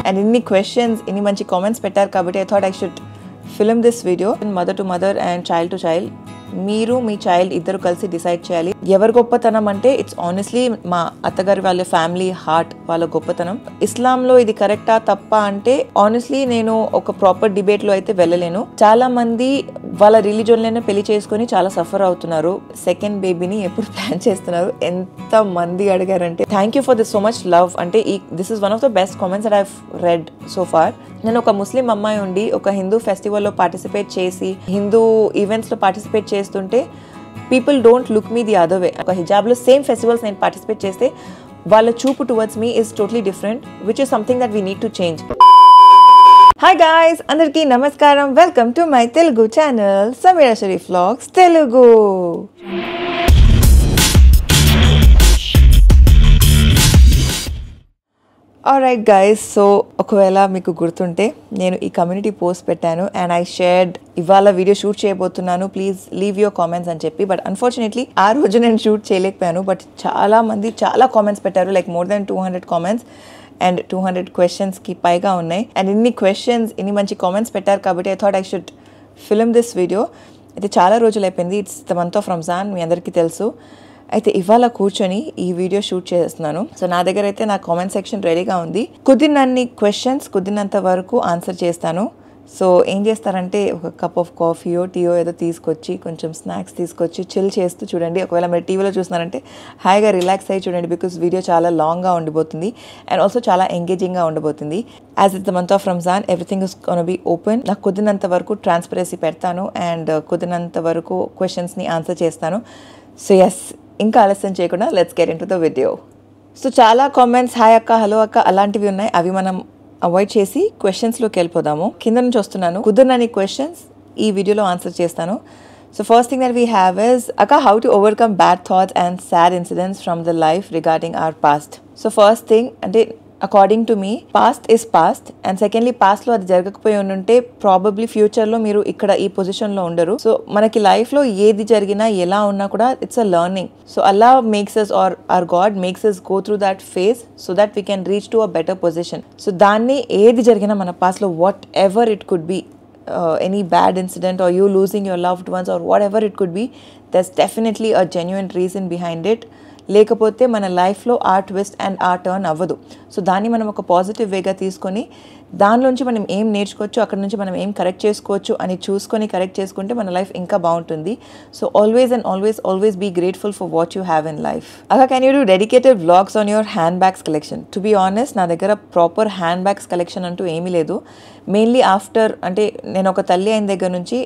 And ఇన్ని questions ఇన్ని మంచి కామెంట్స్ పెట్టారు కాబట్టి I thought I should film this video. Mother to mother and child to child, మీరు మీ చైల్డ్ ఇద్దరు కలిసి డిసైడ్ చేయాలి ఎవరు గొప్పతనం అంటే. ఇట్స్ ఆనెస్ట్లీ మా అత్తగారి వాళ్ళ ఫ్యామిలీ హార్ట్ వాళ్ళ గొప్పతనం. ఇస్లాంలో ఇది కరెక్టా తప్పా అంటే ఆనెస్ట్లీ నేను ఒక ప్రాపర్ డిబేట్ లో అయితే వెళ్ళలేను. చాలా మంది వాళ్ళ రిలీజియన్ లోనే పెళ్లి చేసుకుని చాలా సఫర్ అవుతున్నారు. సెకండ్ బేబీని ఎప్పుడు ప్లాన్ చేస్తున్నారు? ఎంత మంది అడిగారంటే thank you for this so much love. అంటే this is one of the best comments that I have read so far. నేను ఒక ముస్లిం అమ్మాయి ఉండి ఒక హిందూ ఫెస్టివల్లో పార్టిసిపేట్ చేసి హిందూ ఈవెంట్స్లో పార్టిసిపేట్ చేస్తుంటే people don't look me the other way. ఒక హిజాబ్లో సేమ్ ఫెస్టివల్స్ నేను పార్టిసిపేట్ చేస్తే వాళ్ళ చూపు towards me is totally different, which is something that we need to change. Hi guys, అందరికీ నమస్కారం. Welcome to my Telugu channel Sameera Sharif vlogs Telugu. Alright guys, so ఒకవేళ మీకు గుర్తుంటే నేను ఈ కమ్యూనిటీ పోస్ట్ పెట్టాను అండ్ ఐ షేర్డ్ ఇవాళ వీడియో షూట్ చేయబోతున్నాను, ప్లీజ్ లీవ్ యువర్ కామెంట్స్ అని చెప్పి. బట్ అన్ఫార్చునేట్లీ ఆ రోజు నేను షూట్ చేయలేకపోయాను. బట్ చాలా మంది చాలా కామెంట్స్ పెట్టారు, like more than 200 comments and 200 క్వశ్చన్స్కి పైగా ఉన్నాయి. అండ్ ఇన్ని క్వశ్చన్స్ ఇన్ని మంచి కామెంట్స్ పెట్టారు కాబట్టి I thought I should film this video. అయితే చాలా రోజులు అయిపోయింది, it's the month of Ramzan, మీ అందరికీ తెలుసు. అయితే ఇవాళ కూర్చొని ఈ వీడియో షూట్ చేస్తున్నాను. సో నా దగ్గర అయితే నా కామెంట్ సెక్షన్ రెడీగా ఉంది. కుదిరినన్ని క్వశ్చన్స్ కుదిరినంత వరకు ఆన్సర్ చేస్తాను. సో ఏం చేస్తారంటే ఒక కప్ ఆఫ్ కాఫీయో టీయో ఏదో తీసుకొచ్చి కొంచెం స్నాక్స్ తీసుకొచ్చి చిల్ చేస్తూ చూడండి. ఒకవేళ మీరు టీవీలో చూస్తున్నారంటే హాయిగా రిలాక్స్ అయ్యి చూడండి, బికాస్ వీడియో చాలా లాంగ్గా ఉండిపోతుంది అండ్ ఆల్సో చాలా ఎంగేజింగ్గా ఉండబోతుంది. As it's the month of Ramzan, everything is gonna be open. నాకు కుదిరినంత వరకు ట్రాన్స్పరెన్సీ పెడతాను అండ్ కుదిరినంత వరకు క్వశ్చన్స్ని ఆన్సర్ చేస్తాను. సో ఎస్, ఇంకా ఆలస్యం చేయకుండా let's get into the video. So చాలా కామెంట్స్ హాయ్ అక్క, హలో అక్క అలాంటివి ఉన్నాయి, అవి మనం అవాయిడ్ చేసి క్వశ్చన్స్లోకి వెళ్ళిపోదాము. కింద నుంచి వస్తున్నాను, కుదిరినన్ని క్వశ్చన్స్ ఈ వీడియోలో ఆన్సర్ చేస్తాను. So first thing that we have is అక్క, how to overcome bad thoughts and sad incidents from the life regarding our past. So first thing అంటే అకార్డింగ్ టు మీ past is past and secondly పాస్ట్లో అది జరగకపోయి ఉంటే probably ఫ్యూచర్లో మీరు ఇక్కడ ఈ పొజిషన్లో ఉండరు. సో మనకి లైఫ్లో ఏది జరిగినా ఎలా ఉన్నా కూడా it's a learning. So Allah makes us or our god makes us go through that phase so that we can reach to a better position. So దాన్ని ఏది జరిగినా మన పాస్ట్లో whatever it could be, any bad incident or you losing your loved ones or whatever it could be, there's definitely a genuine reason behind it. లేకపోతే మన లైఫ్లో ఆ twist and ఆ టర్న్ అవ్వదు. సో దాన్ని మనం ఒక పాజిటివ్ వేగా తీసుకొని దానిలోంచి మనం ఏం నేర్చుకోవచ్చు, అక్కడ నుంచి మనం ఏం కరెక్ట్ చేసుకోవచ్చు అని చూసుకొని కరెక్ట్ చేసుకుంటే మన లైఫ్ ఇంకా బాగుంటుంది. So always and always be grateful for what you have in life. అలా can you do dedicated vlogs on your hand bags collection? To be honest, నా దగ్గర ప్రాపర్ హ్యాండ్ బ్యాగ్స్ కలెక్షన్ అంటూ ఏమీ లేదు. మెయిన్లీ ఆఫ్టర్ అంటే నేను ఒక తల్లి అయిన దగ్గర నుంచి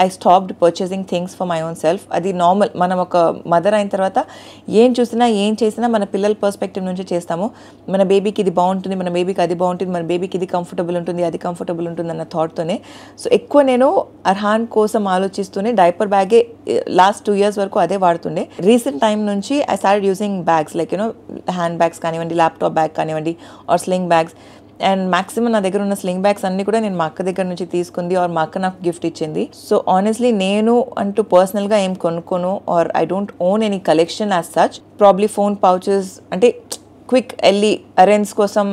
I stopped purchasing things for my own self. అది నార్మల్, మనం ఒక మదర్ అయిన తర్వాత ఏం చూసినా ఏం చేసినా మన పిల్లల పర్స్పెక్టివ్ నుంచి చేస్తాము. మన బేబీకి ఇది బాగుంటుంది, మన బేబీకి అది బాగుంటుంది, మన బేబీకి ఇది కంఫర్టబుల్ ఉంటుంది, అది కంఫర్టబుల్ ఉంటుంది అన్న థాట్తోనే. సో ఎక్కువ నేను అర్హాన్ కోసం ఆలోచిస్తూనే డైపర్ బ్యాగే లాస్ట్ 2 years వరకు అదే వాడుతుండే. రీసెంట్ టైం నుంచి I started using bags like hand bags కానివ్వండి, ల్యాప్టాప్ బ్యాగ్ కానివ్వండి or sling bags. And maximum నా దగ్గర ఉన్న స్లింగ్ బ్యాగ్స్ అన్నీ కూడా నేను మా అక్క దగ్గర నుంచి తీసుకుంది ఆర్ మా అక్క నాకు గిఫ్ట్ ఇచ్చింది. సో ఆనెస్ట్లీ నేను అంటూ పర్సనల్గా ఏం కొనుక్కోను or I don't own any collection as such. Probably phone pouches అంటే క్విక్ వెళ్ళి అరేంజ్ కోసం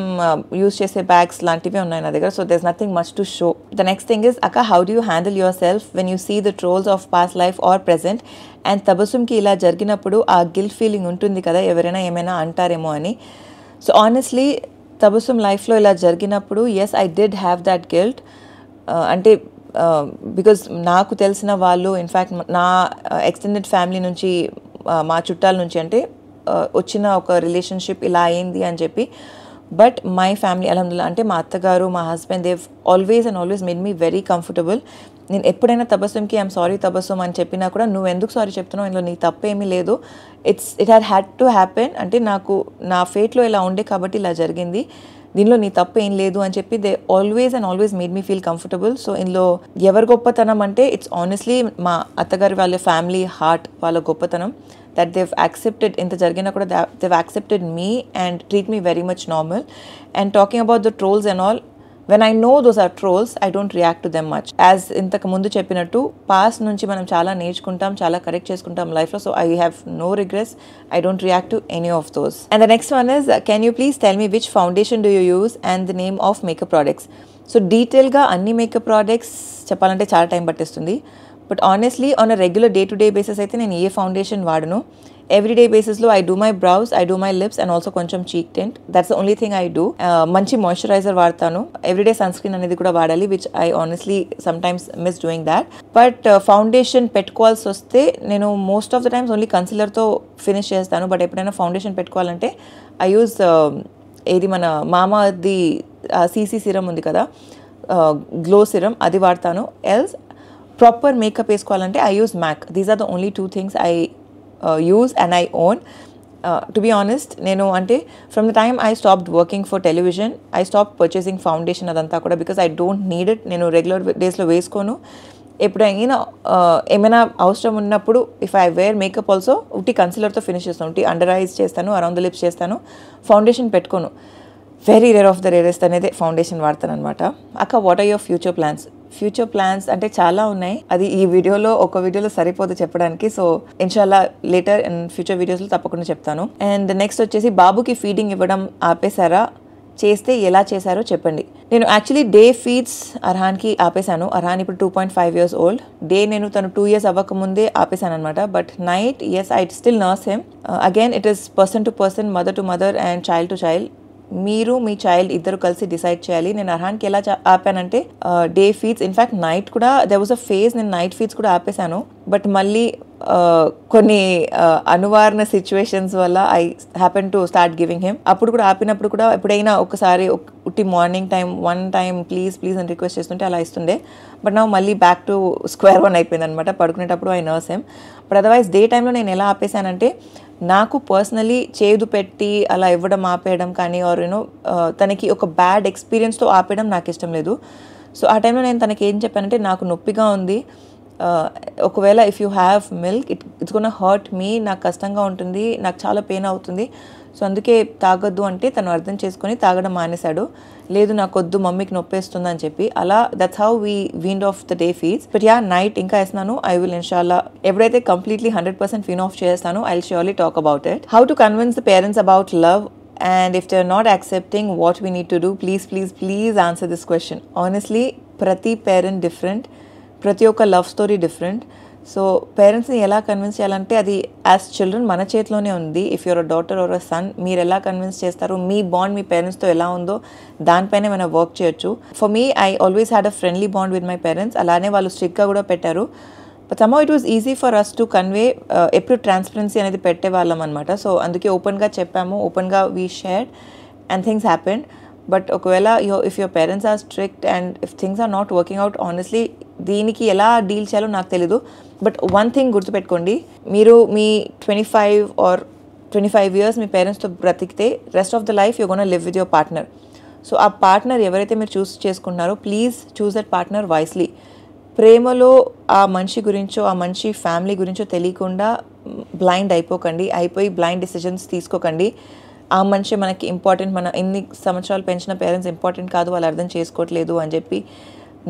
యూజ్ చేసే బ్యాగ్స్ లాంటివి ఉన్నాయి నా దగ్గర. So there is nothing much to show. The next thing is అక్క, how do you handle yourself when you see the trolls of past life or present? And తబస్సుమ్కి ఇలా జరిగినప్పుడు ఆ గిల్ట్ ఫీలింగ్ ఉంటుంది కదా, ఎవరైనా ఏమైనా అంటారేమో అని. సో ఆనెస్ట్లీ తబస్సుమ్ లైఫ్లో ఇలా జరిగినప్పుడు yes I did have that guilt. అంటే బికాజ్ నాకు తెలిసిన వాళ్ళు ఇన్ఫ్యాక్ట్ నా ఎక్స్టెండెడ్ ఫ్యామిలీ నుంచి మా చుట్టాల నుంచి అంటే వచ్చిన ఒక రిలేషన్షిప్ ఇలా అయింది అని చెప్పి. బట్ మై ఫ్యామిలీ అల్హమ్దుల్లా అంటే మా అత్తగారు మా husband Dev always made me very comfortable. నేను ఎప్పుడైనా తబస్సుమ్కి ఐఎమ్ సారీ తబస్సుమ్ అని చెప్పినా కూడా నువ్వు ఎందుకు సారీ చెప్తున్నావు, ఇందులో నీ తప్పేమీ లేదు, ఇట్ హ్యాడ్ టు హ్యాపెన్, అంటే నాకు నా ఫేట్లో ఇలా ఉండే కాబట్టి ఇలా జరిగింది, దీనిలో నీ తప్పు ఏం లేదు అని చెప్పి they always made me feel comfortable. So ఇందులో ఎవరి గొప్పతనం అంటే ఇట్స్ ఆనెస్ట్లీ మా అత్తగారి వాళ్ళ ఫ్యామిలీ హార్ట్ వాళ్ళ గొప్పతనం. that they've accepted in the jargina kuda they've accepted me and treat me very much normal. And talking about the trolls and all, when I know those are trolls, I don't react to them much. As ఇంతకు ముందు చెప్పినట్టు past నుంచి మనం చాలా నేర్చుకుంటాం, చాలా correct చేసుకుంటాం లైఫ్లో. So I have no regrets. I don't react to any of those. And the next one is, can you please tell me which foundation do you use and the name of makeup products? So డీటెయిల్గా అన్ని makeup products చెప్పాలంటే చాలా time పట్టేస్తుంది. But honestly on a regular day to day basis అయితే నేను ఏ foundation వాడను. Everyday బేసిస్లో I do my brows, I do my lips and also కొంచెం cheek tint. That's the only thing I do. మంచి మాయిశ్చరైజర్ వాడతాను. Everyday sunscreen అనేది కూడా వాడాలి, which I honestly sometimes miss doing that. But foundation పెట్టుకోవాల్సి వస్తే నేను most of the times only కన్సిలర్తో ఫినిష్ చేస్తాను. బట్ ఎప్పుడైనా ఫౌండేషన్ పెట్టుకోవాలంటే ఐ యూజ్ ఏది మన మామాది సీసీ సిరం ఉంది కదా, గ్లో సిరం, అది వాడతాను. ఎల్స్ ప్రాపర్ మేకప్ వేసుకోవాలంటే I use MAC. These are the only 2 things I use and I own. To be honest, నేను అంటే from the time I stopped working for television, I stopped purchasing foundation అదంతా కూడా, because I don't need it. నేను regular డేస్లో వేసుకోను. ఎప్పుడైనా ఏమైనా అవసరం ఉన్నప్పుడు if I wear makeup also ఉట్టి కన్సిలర్తో ఫినిష్ చేస్తాను, ఉట్టి అండర్ ఐస్ చేస్తాను, అరౌండ్ ద లిప్స్ చేస్తాను, ఫౌండేషన్ పెట్టుకోను. Very rare of the rarest అనేది ఫౌండేషన్ వాడతాను అనమాట. అక్క, what are your future plans? Future plans అంటే చాలా ఉన్నాయి. అది ఈ వీడియోలో ఒక వీడియోలో సరిపోదు చెప్పడానికి. సో ఇన్షాల్లా లేటర్ అండ్ ఫ్యూచర్ వీడియోస్లో తప్పకుండా చెప్తాను. అండ్ నెక్స్ట్ వచ్చేసి, బాబుకి ఫీడింగ్ ఇవ్వడం ఆపేశారా? చేస్తే ఎలా చేశారో చెప్పండి. నేను యాక్చువల్లీ డే ఫీడ్స్ అర్హాన్కి ఆపేశాను. అర్హాన్ ఇప్పుడు 2.5 years old. డే నేను తను 2 years అవ్వకముందే ఆపేశాను అనమాట. But night yes, I still nurse him. Again it is person to person, mother to mother and child to child. మీరు మీ చైల్డ్ ఇద్దరు కలిసి డిసైడ్ చేయాలి. నేను అర్హాన్కి ఎలా ఆపానంటే డే ఫీడ్స్, ఇన్ఫ్యాక్ట్ నైట్ కూడా దెర్ వాజ్ అ ఫేజ్ నేను నైట్ ఫీడ్స్ కూడా ఆపేశాను. బట్ మళ్ళీ కొన్ని అనువారణ సిచ్యువేషన్స్ వల్ల I happen to start giving him. అప్పుడు కూడా ఆపినప్పుడు కూడా ఎప్పుడైనా ఒకసారి ఉట్టి మార్నింగ్ టైం 1 time ప్లీజ్ అని రిక్వెస్ట్ చేస్తుంటే అలా ఇస్తుండే. బట్ నా మళ్ళీ బ్యాక్ టు స్క్వేర్ 1 అయిపోయింది అనమాట. పడుకునేటప్పుడు I nurse him. But otherwise day టైంలో నేను ఎలా ఆపేశానంటే, నాకు పర్సనలీ చేదు పెట్టి అలా ఇవ్వడం ఆపేయడం కానీ, ఆర్ యూనో తనకి ఒక బ్యాడ్ ఎక్స్పీరియన్స్తో ఆపేయడం నాకు ఇష్టం లేదు. సో ఆ టైంలో నేను తనకి ఏం చెప్పానంటే, నాకు నొప్పిగా ఉంది, ఒకవేళ if you have milk it's gonna hurt me, నాకు కష్టంగా ఉంటుంది, నాకు చాలా పెయిన్ అవుతుంది, సో అందుకే తాగొద్దు అంటే తను అర్థం చేసుకొని తాగడం మానేశాడు. లేదు నాకు వద్దు, మమ్మీకి నొప్పేస్తుంది అని చెప్పి. అలా that's how we weaned off the day feeds. But yeah, night ఇంకా వేస్తున్నాను. ఐ విల్ ఇన్షాల్లా ఎప్పుడైతే కంప్లీట్లీ 100% వీన్ ఆఫ్ చేస్తాను, I will surely talk about it. How to convince the parents about love and if they're not accepting, what we need to do? Please answer this question. Honestly, prati parent different, ప్రతి ఒక్క love story different. So పేరెంట్స్ని ఎలా convince చేయాలంటే అది as children మన చేతిలోనే ఉంది. If you're a daughter or a son, మీరు ఎలా కన్విన్స్ చేస్తారు, మీ బాండ్ మీ పేరెంట్స్తో ఎలా ఉందో దానిపైనే మనం వర్క్ చేయొచ్చు. For me, I always had a friendly bond with my parents. అలానే వాళ్ళు స్ట్రిక్ట్గా కూడా పెట్టారు. But somehow it was easy for us to convey. ఎప్పుడు ట్రాన్స్పరెన్సీ అనేది పెట్టేవాళ్ళం అనమాట. సో అందుకే ఓపెన్గా చెప్పాము, ఓపెన్గా we shared and things happened. But ఒకవేళ if your parents are strict and if things are not working out, honestly దీనికి ఎలా డీల్ చేయాలో నాకు తెలీదు. బట్ వన్ థింగ్ గుర్తుపెట్టుకోండి, మీరు మీ 25 years మీ పేరెంట్స్తో బ్రతికితే rest of the life you gonna live with your partner. So ఆ పార్ట్నర్ ఎవరైతే మీరు చూస్ చేసుకుంటున్నారో, please choose that partner wisely. ప్రేమలో ఆ మనిషి గురించో ఆ మనిషి ఫ్యామిలీ గురించో తెలియకుండా బ్లైండ్ అయిపోయి బ్లైండ్ డిసిజన్స్ తీసుకోకండి. ఆ మనిషి మనకి ఇంపార్టెంట్, మన ఎన్ని సంవత్సరాలు పెంచిన పేరెంట్స్ ఇంపార్టెంట్ కాదు, వాళ్ళు అర్థం చేసుకోవట్లేదు అని చెప్పి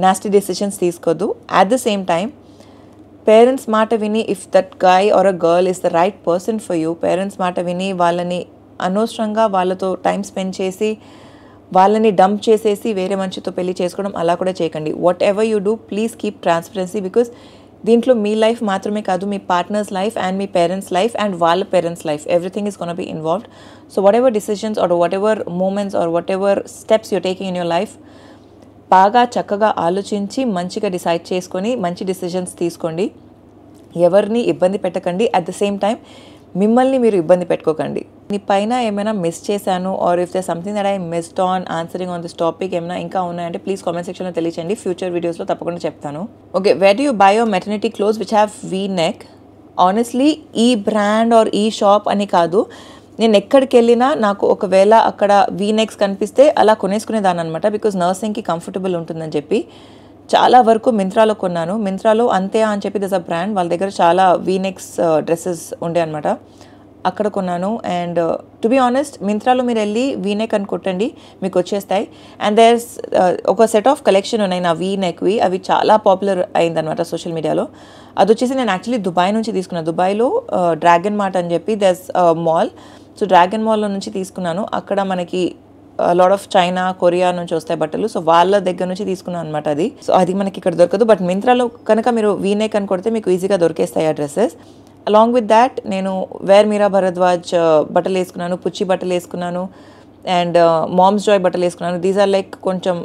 నాస్టీ డెసిషన్స్ తీసుకోవద్దు. At the same time parents మాట విని, if that guy or a girl is the right person for you, parents మాట విని వాళ్ళని అనవసరంగా వాళ్ళతో టైం స్పెండ్ చేసి వాళ్ళని డంప్ చేసేసి వేరే మనిషితో పెళ్లి చేసుకోవడం అలా కూడా చేయకండి. Whatever you do, please keep transparency. Because దీంట్లో మీ లైఫ్ మాత్రమే కాదు, మీ పార్ట్నర్స్ లైఫ్ అండ్ మీ పేరెంట్స్ లైఫ్ అండ్ వాళ్ళ parents life, everything is gonna be involved. So whatever decisions or whatever moments or whatever steps you're taking in your life, బాగా చక్కగా ఆలోచించి మంచిగా decide చేసుకొని మంచి decisions తీసుకోండి. ఎవరిని ఇబ్బంది పెట్టకండి. అట్ ద సేమ్ టైం మిమ్మల్ని మీరు ఇబ్బంది పెట్టుకోకండి. మీ పైన ఏమైనా మిస్ చేశాను or if they something that I missed on answering on this topic ఏమైనా ఇంకా ఉన్నాయంటే ప్లీజ్ కామెంట్ సెక్షన్లో తెలియచేయండి. ఫ్యూచర్ వీడియోస్లో తప్పకుండా చెప్తాను. Okay, wear do you by your maternity clothes which have V neck? Honestly ఈ బ్రాండ్ ఆర్ ఈ షాప్ అని కాదు, నేను ఎక్కడికి వెళ్ళినా నాకు ఒకవేళ అక్కడ వీ నెక్స్ కనిపిస్తే అలా కొనేసుకునేదాన్ని అనమాట. బికాజ్ నర్సింగ్కి కంఫర్టబుల్ ఉంటుందని చెప్పి చాలా వరకు మింత్రాలో కొన్నాను. మింత్రాలో అంతే అని చెప్పి దిస్ అ బ్రాండ్, వాళ్ళ దగ్గర చాలా వీ నెక్స్ డ్రెస్సెస్ ఉండే అనమాట. అక్కడ కొన్నాను. అండ్ టు బి ఆనెస్ట్ మింత్రాలో మీరు వెళ్ళి వీనెక్ అని కొట్టండి, మీకు వచ్చేస్తాయి. అండ్ దేర్స్ ఒక సెట్ ఆఫ్ కలెక్షన్ ఉన్నాయి నా వీనెక్వి, అవి చాలా పాపులర్ అయిందనమాట సోషల్ మీడియాలో. అది వచ్చేసి నేను యాక్చువల్లీ దుబాయ్ నుంచి తీసుకున్నాను. దుబాయ్లో డ్రాగన్ మార్ట్ అని చెప్పి దెర్స్ మాల్. సో డ్రాగన్ మాల్లో నుంచి తీసుకున్నాను. అక్కడ మనకి లాట్ ఆఫ్ చైనా, కొరియా నుంచి వస్తాయి బట్టలు. సో వాళ్ళ దగ్గర నుంచి తీసుకున్నాను అనమాట అది. సో అది మనకి ఇక్కడ దొరకదు. బట్ మింత్రాలో కనుక మీరు వీనెక్ అని కొడితే మీకు ఈజీగా దొరికేస్తాయి ఆ డ్రెస్సెస్. అలాంగ్ విత్ దాట్ నేను వేర్ మీరా భరద్వాజ్ బట్టలు వేసుకున్నాను, పుచ్చి బట్టలు వేసుకున్నాను, అండ్ మామ్స్ జాయ్ బట్టలు వేసుకున్నాను. దీస్ ఆర్ లైక్ కొంచెం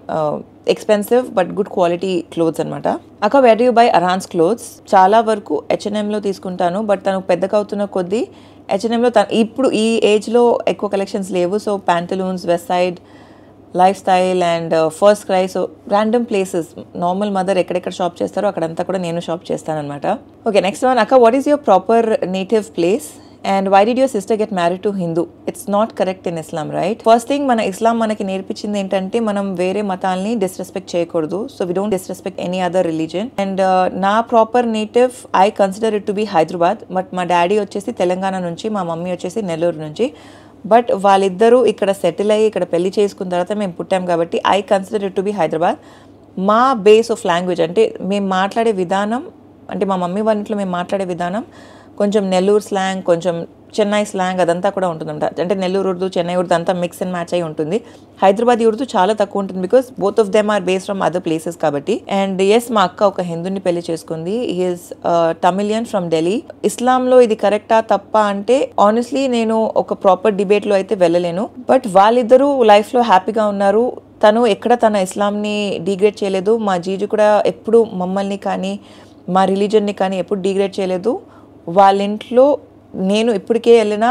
expensive but good quality clothes అనమాట. అక్క where do you buy Arhaan's clothes? చాలా వరకు H&Mలో తీసుకుంటాను. బట్ తను పెద్దగా అవుతున్న కొద్దీ H&Mలో ఇప్పుడు ఈ ఏజ్లో ఎక్కువ కలెక్షన్స్ లేవు. So Pantaloons, Westside, Lifestyle and FirstCry, so random places normal mother ఎక్కడెక్కడ షాప్ చేస్తారో అక్కడంతా కూడా నేను షాప్ చేస్తాను అనమాట. Okay, next one. అక్క what is your proper native place and why did your sister get married to Hindu? It's not correct in Islam, right? First thing, మన ఇస్లాం మనకి నేర్పించింది ఏంటంటే మనం వేరే మతాల్ని డిస్రెస్పెక్ట్ చేయకూడదు. So we don't disrespect any other religion. And నా proper native I consider it to be Hyderabad. But మా డాడీ వచ్చేసి తెలంగాణ నుంచి, మా మమ్మీ వచ్చేసి నెల్లూరు నుంచి. బట్ వాళ్ళిద్దరూ ఇక్కడ సెటిల్ అయ్యి ఇక్కడ పెళ్లి చేసుకున్న తర్వాత మేము పుట్టాం కాబట్టి I consider it to be Hyderabad. మా బేస్ ఆఫ్ లాంగ్వేజ్ అంటే మేము మాట్లాడే విధానం, అంటే మా మమ్మీ వాళ్ళ ఇంట్లో మేము మాట్లాడే విధానం కొంచెం నెల్లూరు స్లాంగ్, కొంచెం చెన్నై స్లాంగ్ అదంతా కూడా ఉంటుందంట. అంటే నెల్లూరు ఉర్దూ, చెన్నై ఉర్దూ అంతా మిక్స్ అండ్ మ్యాచ్ అయి ఉంటుంది. హైదరాబాదీ ఉర్దూ చాలా తక్కువ ఉంటుంది because both of them are based from other places కాబట్టి. అండ్ ఎస్, మా అక్క ఒక హిందూని పెళ్లి చేసుకుంది. He is Tamilian from Delhi. ఇస్లాంలో ఇది కరెక్టా తప్పా అంటే ఆనెస్ట్లీ నేను ఒక ప్రాపర్ డిబేట్లో అయితే వెళ్ళలేను. బట్ వాళ్ళిద్దరూ లైఫ్లో హ్యాపీగా ఉన్నారు. తను ఎక్కడ తన ఇస్లాంని డిగ్రేడ్ చేయలేదు. మా జీజు కూడా ఎప్పుడు మమ్మల్ని కానీ మా రిలీజన్ని కానీ ఎప్పుడు డిగ్రేడ్ చేయలేదు. వాళ్ళ ఇంట్లో నేను ఇప్పటికే వెళ్ళినా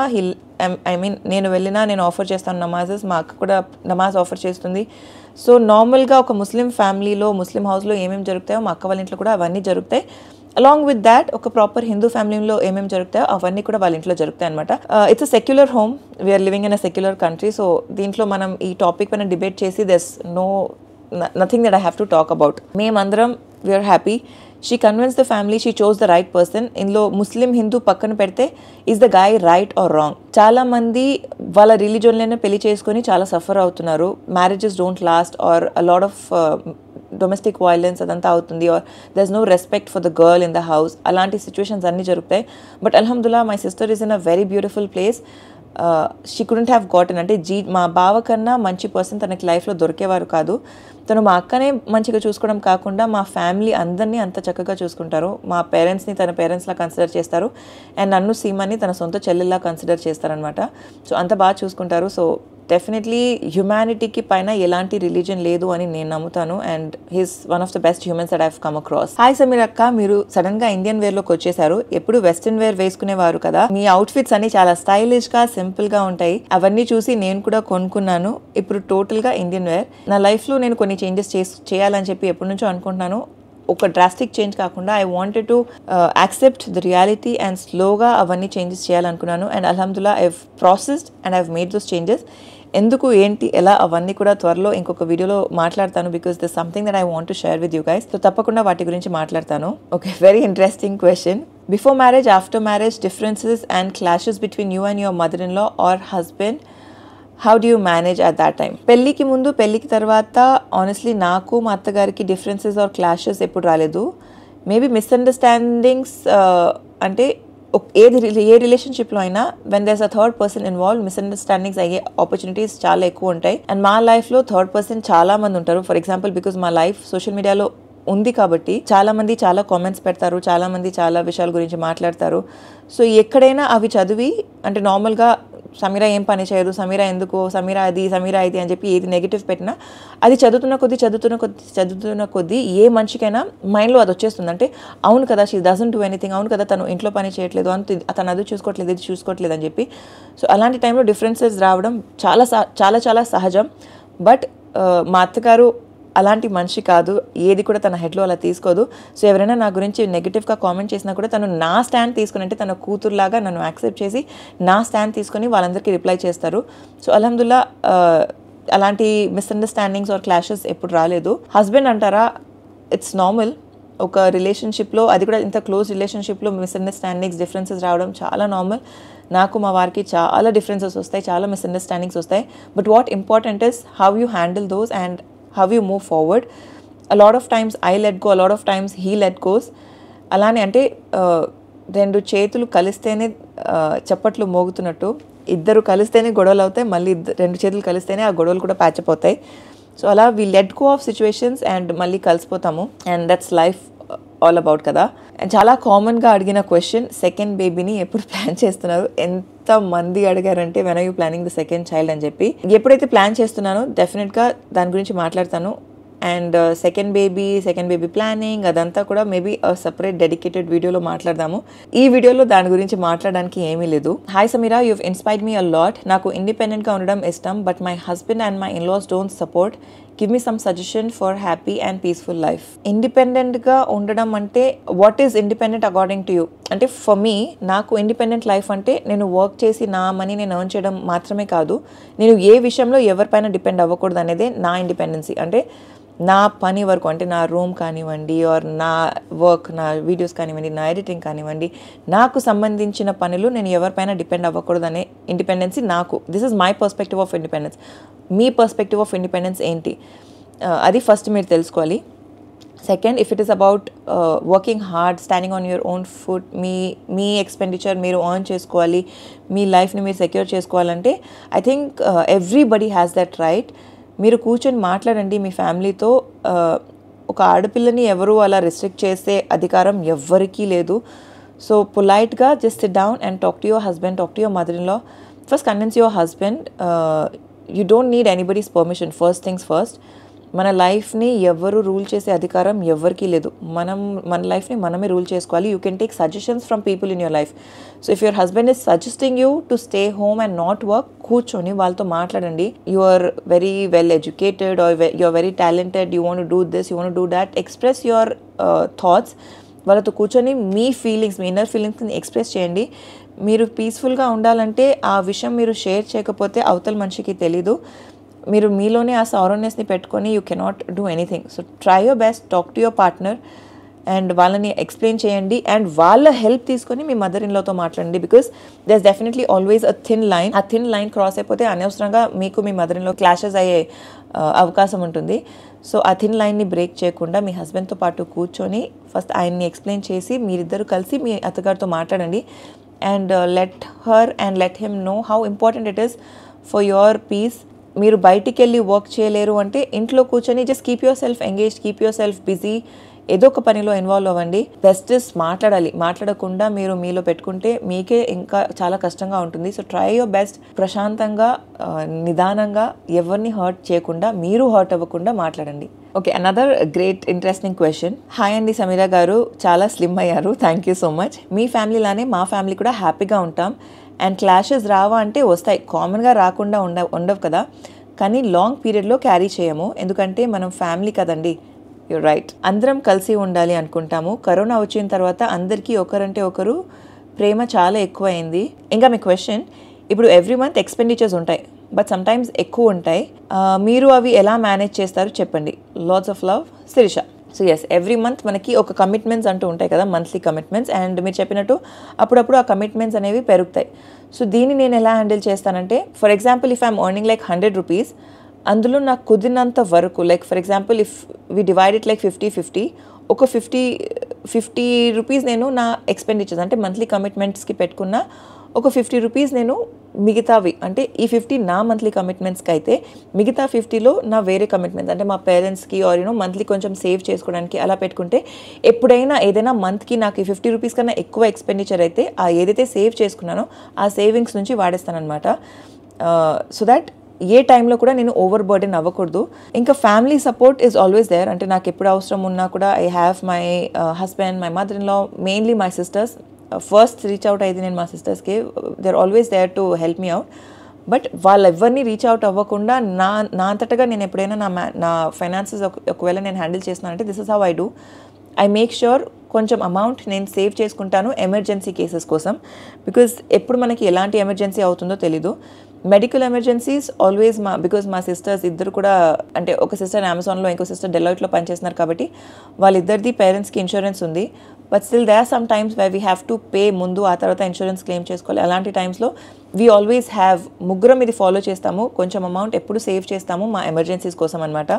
నేను వెళ్ళినా నేను ఆఫర్ చేస్తాను నమాజెస్. మా అక్క కూడా నమాజ్ ఆఫర్ చేస్తుంది. సో నార్మల్గా ఒక ముస్లిం ఫ్యామిలీలో, ముస్లిం హౌస్లో ఏమేమి జరుగుతాయో మా అక్క వాళ్ళ ఇంట్లో కూడా అవన్నీ జరుగుతాయి. అలాంగ్ విత్ దాట్ ఒక ప్రాపర్ హిందూ ఫ్యామిలీలో ఏమేమి జరుగుతాయో అవన్నీ కూడా వాళ్ళ ఇంట్లో జరుగుతాయి అనమాట. It's a secular home, we're living in a secular country. So దీంట్లో మనం ఈ టాపిక్ పైన డిబేట్ చేసి there's nothing that I have to talk about. మేమందరం we're happy. She convince the family, she chose the right person. ఇందులో ముస్లిం, హిందూ పక్కన పెడితే is the guy right or wrong? చాలా మంది వాళ్ళ రిలీజన్లోనే పెళ్లి చేసుకొని చాలా సఫర్ అవుతున్నారు. Marriages don't last or a lot of domestic violence అదంతా అవుతుంది, or there is no respect for the girl in the house. అలాంటి సిచ్యువేషన్స్ అన్నీ జరుగుతాయి. బట్ అల్హమ్దుల్లా my sister is in a very beautiful place. She couldn't have gotten, అంటే మా బావ కన్నా మంచి పర్సన్ తనకి లైఫ్లో దొరికేవారు కాదు. తను మా అక్కనే మంచిగా చూసుకోవడం కాకుండా మా ఫ్యామిలీ అందరినీ అంత చక్కగా చూసుకుంటారు. మా పేరెంట్స్ని తన పేరెంట్స్లా కన్సిడర్ చేస్తారు అండ్ నన్ను సీమని తన సొంత చెల్లెల్లా కన్సిడర్ చేస్తారనమాట. సో అంత బాగా చూసుకుంటారు. సో డెఫినెట్లీ హ్యుమానిటీకి పైన ఎలాంటి రిలీజన్ లేదు అని నేను నమ్ముతాను. And he's one of the best humans that I have come across. Hi Sameer అక్క, మీరు సడన్ గా ఇండియన్ వేర్ లోకి వచ్చేసారు. ఎప్పుడు వెస్టర్న్ వేర్ వేసుకునేవారు కదా. మీ అవుట్ ఫిట్స్ అన్ని చాలా స్టైలిష్ గా, సింపుల్ గా ఉంటాయి. అవన్నీ చూసి నేను కూడా కొనుక్కున్నాను. ఇప్పుడు టోటల్ గా ఇండియన్ వేర్. నా లైఫ్ లో నేను కొన్ని చేంజెస్ చేయాలని చెప్పి ఎప్పటి నుంచో అనుకుంటున్నాను. ఒక డ్రాస్టిక్ చేంజ్ కాకుండా I wanted to accept the reality and స్లోగా అవన్నీ చేంజెస్ చేయాలనుకున్నాను. అండ్ అల్హమ్దుల్లా I have processed and I have made those changes. ఎందుకు, ఏంటి, ఎలా అవన్నీ కూడా త్వరలో ఇంకొక వీడియోలో మాట్లాడతాను. Because this something that I want to share with you guys. So తప్పకుండా వాటి గురించి మాట్లాడతాను. Okay, very interesting question. Before marriage, after marriage, differences and clashes between you and your mother in law are husband, how do you manage at that time? పెళ్ళికి ముందు, పెళ్ళికి తర్వాత honestly నాకు మా అత్తగారికి డిఫరెన్సెస్ ఆర్ క్లాషెస్ ఎప్పుడు రాలేదు. Maybe misunderstandings అంటే ఏ రిలేషన్షిప్లో అయినా when there's a third person involve, misunderstandings అయ్యే ఆపర్చునిటీస్ చాలా ఎక్కువ ఉంటాయి. అండ్ మా లైఫ్లో థర్డ్ పర్సన్ చాలా మంది ఉంటారు. ఫర్ ఎగ్జాంపుల్, బికాజ్ మా లైఫ్ సోషల్ మీడియాలో ఉంది కాబట్టి చాలా మంది చాలా కామెంట్స్ పెడతారు, చాలా మంది చాలా విషయాల గురించి మాట్లాడతారు. సో ఎక్కడైనా అవి చదివి, అంటే నార్మల్గా సమీరా ఏం పని చేయదు, సమీరా ఎందుకు, సమీరా అది, సమీరా ఇది అని చెప్పి ఏది నెగిటివ్ పెట్టినా అది చదువుతున్న కొద్దీ ఏ మనిషికైనా మైండ్లో అది వచ్చేస్తుంది. అంటే అవును కదా, షీ డజంట్ డూ ఎనీథింగ్, అవును కదా తను ఇంట్లో పని చేయట్లేదు, తను అది చూసుకోవట్లేదు, ఇది చూసుకోవట్లేదు అని చెప్పి. సో అలాంటి టైంలో డిఫరెన్సెస్ రావడం చాలా చాలా చాలా సహజం. బట్ మా అత్తగారు అలాంటి మనిషి కాదు, ఏది కూడా తన హెడ్లో అలా తీసుకోదు. సో ఎవరైనా నా గురించి నెగిటివ్గా కామెంట్ చేసినా కూడా తను నా స్టాండ్ తీసుకుని, అంటే తన కూతురులాగా నన్ను యాక్సెప్ట్ చేసి నా స్టాండ్ తీసుకొని వాళ్ళందరికీ రిప్లై చేస్తారు. సో అల్హమ్దుల్లా అలాంటి మిస్అండర్స్టాండింగ్స్ ఆర్ క్లాషెస్ ఎప్పుడు రాలేదు. హస్బెండ్ అంటారా, ఇట్స్ నార్మల్. ఒక రిలేషన్షిప్లో, అది కూడా ఇంత క్లోజ్ రిలేషన్షిప్లో మిస్అండర్స్టాండింగ్స్, డిఫరెన్సెస్ రావడం చాలా నార్మల్. నాకు మా వారికి చాలా డిఫరెన్సెస్ వస్తాయి, చాలా మిస్అండర్స్టాండింగ్స్ వస్తాయి. But what important is how you handle those and how you move forward. a lot of times I let go, a lot of times he let goes. అలానే అంటే రెండు చేతులు కలిస్తేనే చప్పట్లు మోగుతున్నట్టు, ఇద్దరు కలిస్తేనే గొడవలు అవుతాయి, మళ్ళీ రెండు చేతులు కలిస్తేనే ఆ గొడవలు కూడా ప్యాచప్ అవుతాయి. సో అలా we let go of situations and మళ్ళీ కలిసిపోతాము. And that's life all about కదా. అండ్ చాలా కామన్గా అడిగిన క్వశ్చన్, సెకండ్ బేబీని ఎప్పుడు ప్లాన్ చేస్తున్నారు? ఎంతమంది అడిగారంటే when are you planning the second child అని చెప్పి. ఎప్పుడైతే ప్లాన్ చేస్తున్నానో డెఫినెట్గా దాని గురించి మాట్లాడతాను. అండ్ సెకండ్ బేబీ ప్లానింగ్ అదంతా కూడా మేబీ సపరేట్ డెడికేటెడ్ వీడియోలో మాట్లాడదాము. ఈ వీడియోలో దాని గురించి మాట్లాడడానికి ఏమీ లేదు. Hi Sameera, you've inspired me a lot. నాకు ఇండిపెండెంట్గా ఉండడం ఇష్టం, but my husband and my in-laws don't support. Give me some suggestion for happy and peaceful life. ఇండిపెండెంట్గా ఉండడం అంటే what is independent according to you? అంటే ఫర్ మీ, నాకు independent life అంటే నేను వర్క్ చేసి నా మనీ నేను ఎర్న్ చేయడం మాత్రమే కాదు, నేను ఏ విషయంలో ఎవరిపైన డిపెండ్ అవ్వకూడదు అనేదే నా ఇండిపెండెన్సీ. అంటే నా పని వరకు, అంటే నా రూమ్ కానివ్వండి, ఆర్ నా వర్క్, నా వీడియోస్ కానివ్వండి, నా ఎడిటింగ్ కానివ్వండి, నాకు సంబంధించిన పనులు నేను ఎవరిపైన డిపెండ్ అవ్వకూడదు అనే ఇండిపెండెన్సీ నాకు. This is my perspective of independence. Me perspective of independence ఏంటి? అది ఫస్ట్ మీరు తెలుసుకోవాలి. Second, if it is about working hard, standing on your own foot, me expenditure మీరు ఎర్న్ చేసుకోవాలి, మీ లైఫ్ని మీరు సెక్యూర్ చేసుకోవాలంటే I think everybody has that right. మీరు కూర్చొని మాట్లాడండి మీ ఫ్యామిలీతో. ఒక ఆడపిల్లని ఎవరు అలా రిస్ట్రిక్ట్ చేసే అధికారం ఎవ్వరికీ లేదు. సో పొలైట్గా just sit down and talk to your husband, talk to your mother in law. First convince your husband. You don't need anybody's permission. First things first. మన లైఫ్ని ఎవరు రూల్ చేసే అధికారం ఎవరికీ లేదు. మన లైఫ్ని మనమే రూల్ చేసుకోవాలి. You can take suggestions from people in your life. So if your husband is suggesting you to stay home and not work, కూర్చొని వాళ్ళతో మాట్లాడండి. You are very well educated or you are very talented, you want do this, you want do that. Express your thoughts. వాళ్ళతో కూర్చొని మీ feelings, మీ inner ఫీలింగ్స్ని express చేయండి. మీరు పీస్ఫుల్గా ఉండాలంటే ఆ విషయం మీరు షేర్ చేయకపోతే అవతల మనిషికి తెలీదు. మీరు మీలోనే ఆ సారోనెస్ని పెట్టుకొని you cannot do anything. So try your best, talk to your partner and వాళ్ళని ఎక్స్ప్లెయిన్ చేయండి. అండ్ వాళ్ళ హెల్ప్ తీసుకొని మీ మదర్ ఇన్ లాతో మాట్లాడండి. Because there's definitely always a thin line. ఆ థిన్ లైన్ క్రాస్ అయిపోతే అనవసరంగా మీకు మీ మదర్ ఇన్ లా క్లాషెస్ అయ్యే అవకాశం ఉంటుంది. సో ఆ థిన్ లైన్ని బ్రేక్ చేయకుండా మీ హస్బెండ్తో పాటు కూర్చొని ఫస్ట్ ఆయన్ని ఎక్స్ప్లెయిన్ చేసి మీరిద్దరు కలిసి మీ అత్తగారితో మాట్లాడండి. And let her and let him know how important it is for your peace. మీరు బయటికి వెళ్ళి వర్క్ చేయలేరు అంటే ఇంట్లో కూర్చొని just keep your self engage, keep your self busy. ఏదో ఒక పనిలో ఇన్వాల్వ్ అవ్వండి. బెస్ట్ ఇస్ మాట్లాడాలి. మాట్లాడకుండా మీరు మీలో పెట్టుకుంటే మీకే ఇంకా చాలా కష్టంగా ఉంటుంది. So try your best. ప్రశాంతంగా, నిదానంగా, ఎవరిని హర్ట్ చేయకుండా, మీరు హర్ట్ అవ్వకుండా మాట్లాడండి. Okay, another great interesting question. Hi అండి సమీరా గారు, చాలా స్లిమ్ అయ్యారు, థ్యాంక్ యూ సో మచ్. మీ ఫ్యామిలీలానే మా ఫ్యామిలీ కూడా హ్యాపీగా ఉంటాం. అండ్ క్లాషెస్ రావా అంటే వస్తాయి, కామన్గా రాకుండా ఉండవు కదా. కానీ లాంగ్ పీరియడ్లో క్యారీ చేయము, ఎందుకంటే మనం ఫ్యామిలీ కదండి. You're right. అందరం కలిసి ఉండాలి అనుకుంటాము. కరోనా వచ్చిన తర్వాత అందరికీ ఒకరంటే ఒకరు ప్రేమ చాలా ఎక్కువైంది. ఇంకా మీ క్వశ్చన్, ఇప్పుడు ఎవ్రీ మంత్ ఎక్స్పెండిచర్స్ ఉంటాయి, బట్ సమ్టైమ్స్ ఎక్కువ ఉంటాయి. మీరు అవి ఎలా మేనేజ్ చేస్తారు చెప్పండి. Lots of love, Shirisha. So yes, every month మనకి ఒక కమిట్మెంట్స్ అంటూ ఉంటాయి కదా, మంత్లీ కమిట్మెంట్స్. అండ్ మీరు చెప్పినట్టు అప్పుడప్పుడు ఆ కమిట్మెంట్స్ అనేవి పెరుగుతాయి. సో దీన్ని నేను ఎలా హ్యాండిల్ చేస్తానంటే, for example if I'm earning like 100 rupees, అందులో నాకు కుదిరినంత వరకు, like for example if we divide it like 50-50, ఒక 50 రూపీస్ నేను నా ఎక్స్పెండిచర్స్ అంటే మంత్లీ కమిట్మెంట్స్కి పెట్టుకున్న ఒక 50 రూపీస్ నేను మిగతావి, అంటే ఈ 50 నా మంత్లీ కమిట్మెంట్స్కి అయితే మిగతా 50లో నా వేరే కమిట్మెంట్స్ అంటే మా పేరెంట్స్కి ఆర్ మంత్లీ కొంచెం సేవ్ చేసుకోవడానికి అలా పెట్టుకుంటే, ఎప్పుడైనా ఏదైనా మంత్కి నాకు ఈ 50 రూపీస్ కన్నా ఎక్కువ ఎక్స్పెండిచర్ అయితే ఆ ఏదైతే సేవ్ చేసుకున్నానో ఆ సేవింగ్స్ నుంచి వాడేస్తానమాట. సో దట్ ఏ టైంలో కూడా నేను ఓవర్ బర్డెన్ అవ్వకూడదు. ఇంకా family support is always there. అంటే నాకు ఎప్పుడు అవసరం ఉన్నా కూడా I have my husband, my mother in law, mainly my sisters. First reach out అయితే నేను మా సిస్టర్స్కి, they are always there to help me out. But వాళ్ళు ఎవరిని రీచ్ అవుట్ అవ్వకుండా నా అంతటగా నేను ఎప్పుడైనా నా ఫైనాన్సెస్ ఒకవేళ నేను హ్యాండిల్ చేస్తున్నానంటే this is how I do. I make sure కొంచెం అమౌంట్ నేను సేవ్ చేసుకుంటాను ఎమర్జెన్సీ కేసెస్ కోసం. బికాజ్ ఎప్పుడు మనకి ఎలాంటి ఎమర్జెన్సీ అవుతుందో తెలీదు. మెడికల్ ఎమర్జెన్సీస్ ఆల్వేస్ బికాజ్ మా సిస్టర్స్ ఇద్దరు కూడా అంటే ఒక సిస్టర్ అమెజాన్లో ఇంకో సిస్టర్ డెలాయిట్లో పనిచేస్తున్నారు కాబట్టి వాళ్ళిద్దరిది పేరెంట్స్కి ఇన్సూరెన్స్ ఉంది. But still they are some times why we have to pay ముందు, ఆ తర్వాత ఇన్సూరెన్స్ క్లెయిమ్ చేసుకోవాలి. అలాంటి టైమ్స్లో వీ ఆల్వేస్ హ్యావ్ ముగ్గురం ఇది ఫాలో చేస్తాము, కొంచెం అమౌంట్ ఎప్పుడు సేవ్ చేస్తాము మా ఎమర్జెన్సీస్ కోసం అనమాట.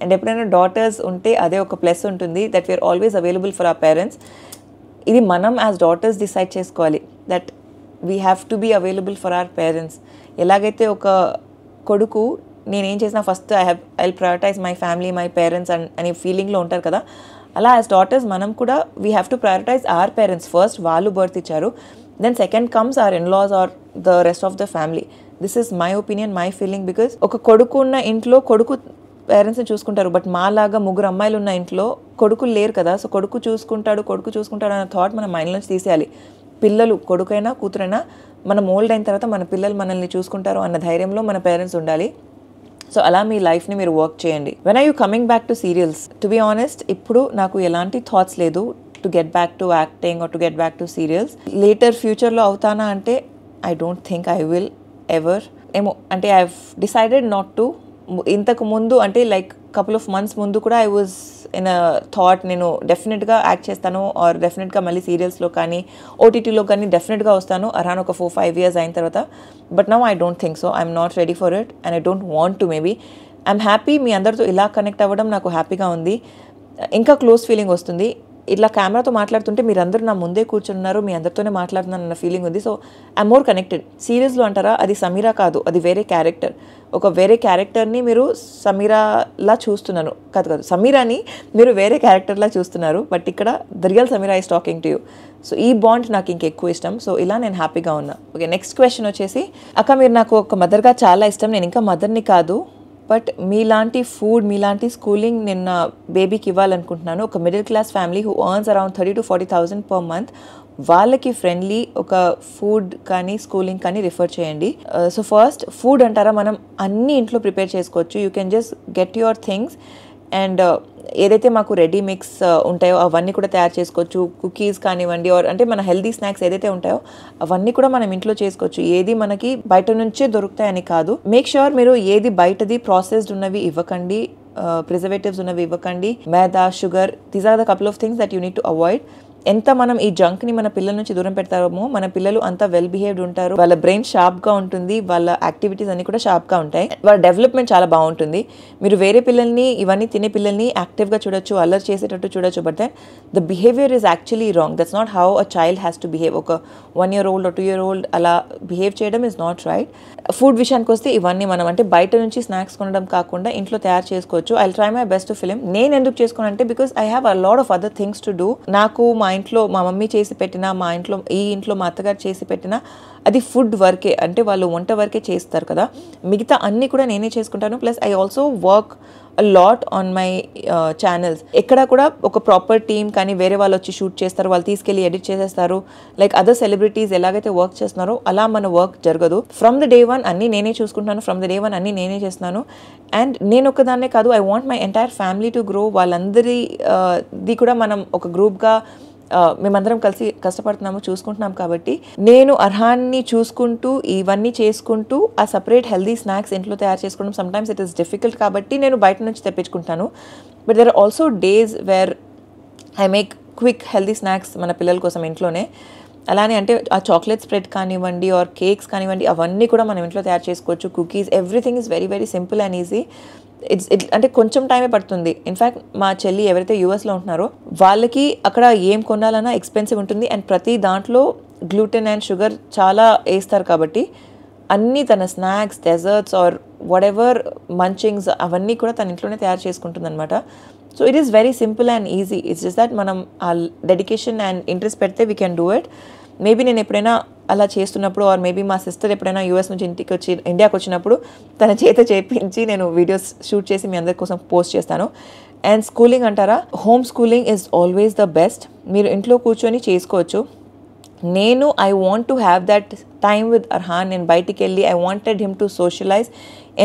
అండ్ ఎప్పుడైనా డాటర్స్ ఉంటే అదే ఒక ప్లస్ ఉంటుంది, that we're always available for our parents. ఇది మనం యాజ్ డాటర్స్ డిసైడ్ చేసుకోవాలి that we have to be available for our parents. ఎలాగైతే ఒక కొడుకు నేనేం చేసినా first I prioritize my family, my parents అనే ఫీలింగ్లో ఉంటారు కదా, అలా యాజ్ డాటర్స్ మనం కూడా we have to prioritize our parents first. వాళ్ళు బర్త్ ఇచ్చారు, then second comes our in laws or the rest of the family. This is my opinion, my feeling. Because ఒక కొడుకు ఉన్న ఇంట్లో కొడుకు పేరెంట్స్ని చూసుకుంటారు, బట్ మాలాగా ముగ్గురు అమ్మాయిలు ఉన్న ఇంట్లో కొడుకులు లేరు కదా. సో కొడుకు చూసుకుంటాడు అన్న థాట్ మన మైండ్ నుంచి తీసేయాలి. పిల్లలు కొడుకైనా కూతురైనా మనం ఓల్డ్ అయిన తర్వాత మన పిల్లలు మనల్ని చూసుకుంటారు అన్న ధైర్యంలో మన పేరెంట్స్ ఉండాలి. సో అలా మీ లైఫ్ని మీరు వర్క్ చేయండి. When are you coming back to serials? To be honest ఇప్పుడు నాకు ఎలాంటి థాట్స్ లేదు to get back to acting or to get back to serials. Later ఫ్యూచర్లో అవుతానా అంటే I don't think I will ever. ఏమో అంటే I have decided not to. ఇంతకు ముందు అంటే లైక్ కపుల్ ఆఫ్ మంత్స్ ముందు కూడా I was in a thought నేను డెఫినెట్గా యాక్ట్ చేస్తాను ఆర్ డెఫినెట్గా మళ్ళీ సీరియల్స్లో కానీ ఓటీటీలో కానీ డెఫినెట్గా వస్తాను అరౌండ్ ఒక 4-5 years అయిన తర్వాత. But now I don't think so. I'm not ready for it and I don't want to. Maybe I'm happy మీ అందరితో ఇలా కనెక్ట్ అవ్వడం నాకు హ్యాపీగా ఉంది. ఇంకా క్లోజ్ ఫీలింగ్ వస్తుంది. ఇట్లా కెమెరాతో మాట్లాడుతుంటే మీరందరూ నా ముందే కూర్చున్నారు, మీ అందరితోనే మాట్లాడుతున్నాను అన్న ఫీలింగ్ ఉంది. So I'm more connected. సీరియల్స్లో అంటారా అది సమీరా కాదు, అది వేరే క్యారెక్టర్. ఒక వేరే క్యారెక్టర్ని మీరు సమీరాలా చూస్తున్నారు కాదు సమీరాని మీరు వేరే క్యారెక్టర్లా చూస్తున్నారు. బట్ ఇక్కడ the real Sameera is talking to you. So ఈ బాండ్ నాకు ఇంకెక్కువ ఇష్టం. సో ఇలా నేను హ్యాపీగా ఉన్నా. ఓకే, నెక్స్ట్ క్వశ్చన్ వచ్చేసి, అక్క మీరు నాకు ఒక మదర్గా చాలా ఇష్టం, నేను ఇంకా మదర్ని కాదు, బట్ మీలాంటి ఫుడ్ మీలాంటి స్కూలింగ్ నేను నా బేబీకి ఇవ్వాలనుకుంటున్నాను. ఒక middle class family who earns around 30,000 to 40,000 per month, వాళ్ళకి ఫ్రెండ్లీ ఒక ఫుడ్ కానీ స్కూలింగ్ కానీ రిఫర్ చేయండి. సో ఫస్ట్ ఫుడ్ అంటారా, మనం అన్ని ఇంట్లో ప్రిపేర్ చేసుకోవచ్చు. You can just get your things and ఏదైతే మాకు రెడీ మిక్స్ ఉంటాయో అవన్నీ కూడా తయారు చేసుకోవచ్చు. కుకీస్ కానివ్వండి ఆర్ అంటే మన హెల్దీ స్నాక్స్ ఏదైతే ఉంటాయో అవన్నీ కూడా మనం ఇంట్లో చేసుకోవచ్చు. ఏది మనకి బయట నుంచే దొరుకుతాయని కాదు. మేక్ ష్యూర్ మీరు ఏది బయటది ప్రాసెస్డ్ ఉన్నవి ఇవ్వకండి, ప్రిజర్వేటివ్స్ ఉన్నవి ఇవ్వకండి. Maida, sugar, these are the couple of things that you need to avoid. ఎంత మనం ఈ జంక్ని మన పిల్లల నుంచి దూరం పెడతామో మన పిల్లలు అంత వెల్ బిహేవ్డ్ ఉంటారు, వాళ్ళ బ్రెయిన్ షార్ప్గా ఉంటుంది, వాళ్ళ యాక్టివిటీస్ అన్ని కూడా షార్ప్గా ఉంటాయి, వాళ్ళ డెవలప్మెంట్ చాలా బాగుంటుంది. మీరు వేరే పిల్లల్ని ఇవన్నీ తినే పిల్లల్ని యాక్టివ్గా చూడొచ్చు, అల్లరి చేసేటట్టు చూడొచ్చు, but then the behaviour is actually wrong. That's not how a child has to behave. ఒక 1 year old or 2 year old అలా బిహేవ్ చేయడం ఈజ్ నాట్ రైట్. ఫుడ్ విషయానికి వస్తే ఇవన్నీ మనం అంటే బయట నుంచి స్నాక్స్ కొనడం కాకుండా ఇంట్లో తయారు చేసుకోవచ్చు. I try my best to film. నేను ఎందుకు చేసుకున్నాను అంటే because I have a lot of other things to do. నాకు మా ఇంట్లో మా మమ్మీ చేసి పెట్టినా, మా ఇంట్లో మా అత్తగారు చేసి పెట్టినా అది ఫుడ్ వర్కే, అంటే వాళ్ళు వంట వర్కే చేస్తారు కదా. మిగతా అన్నీ కూడా నేనే చేసుకుంటాను. Plus I also work a lot on my channels. ఎక్కడ కూడా ఒక ప్రాపర్ టీమ్ కానీ వేరే వాళ్ళు వచ్చి షూట్ చేస్తారు, వాళ్ళు తీసుకెళ్ళి ఎడిట్ చేసేస్తారు. లైక్ అదర్ సెలబ్రిటీస్ ఎలాగైతే వర్క్ చేస్తున్నారో అలా మన వర్క్ జరగదు. ఫ్రమ్ ద డే వన్ అన్నీ నేనే చూసుకుంటాను, ఫ్రమ్ ద డే వన్ అన్నీ నేనే చేస్తున్నాను. అండ్ నేను ఒకదాన్నే కాదు, I want my entire family to grow. వాళ్ళందరిది కూడా మనం ఒక గ్రూప్గా మేమందరం కలిసి కష్టపడుతున్నాము, చూసుకుంటున్నాం. కాబట్టి నేను అర్హాన్ని చూసుకుంటూ ఇవన్నీ చేసుకుంటూ ఆ సపరేట్ హెల్దీ స్నాక్స్ ఇంట్లో తయారు చేసుకోవడం సమ్టైమ్స్ ఇట్ ఈస్ డిఫికల్ట్, కాబట్టి నేను బయట నుంచి తెప్పించుకుంటాను. But there are also days where I make quick healthy snacks మన పిల్లల కోసం ఇంట్లోనే. అలానే అంటే ఆ చాక్లెట్ స్ప్రెడ్ కానివ్వండి ఆర్ కేక్స్ కానివ్వండి అవన్నీ కూడా మనం ఇంట్లో తయారు చేసుకోవచ్చు. Cookies, everything is very very simple and easy. అంటే కొంచెం టైమే పడుతుంది. ఇన్ఫ్యాక్ట్ మా చెల్లి ఎవరైతే యూఎస్లో ఉంటున్నారో వాళ్ళకి అక్కడ ఏం కొనాలన్నా ఎక్స్పెన్సివ్ ఉంటుంది అండ్ ప్రతి దాంట్లో గ్లూటెన్ అండ్ షుగర్ చాలా వేస్తారు. కాబట్టి అన్నీ తన snacks, desserts or whatever munchings అవన్నీ కూడా తన ఇంట్లోనే తయారు చేసుకుంటుంది అనమాట. So it is very simple and easy. It's just that మనం ఆ డెడికేషన్ అండ్ ఇంట్రెస్ట్ పెడితే we can do it. Maybe నేను ఎప్పుడైనా అలా చేస్తున్నప్పుడు ఆర్ మేబీ మా సిస్టర్ ఎప్పుడైనా యూఎస్ నుంచి ఇండియాకి వచ్చినప్పుడు తన చేత చేయించి నేను వీడియోస్ షూట్ చేసి మీ అందరి కోసం పోస్ట్ చేస్తాను. అండ్ స్కూలింగ్ అంటారా, home schooling is always the best. మీరు ఇంట్లో కూర్చొని చేసుకోవచ్చు. I want to have that time with Arhan. నేను బయటికి వెళ్ళి I wanted him to socialise.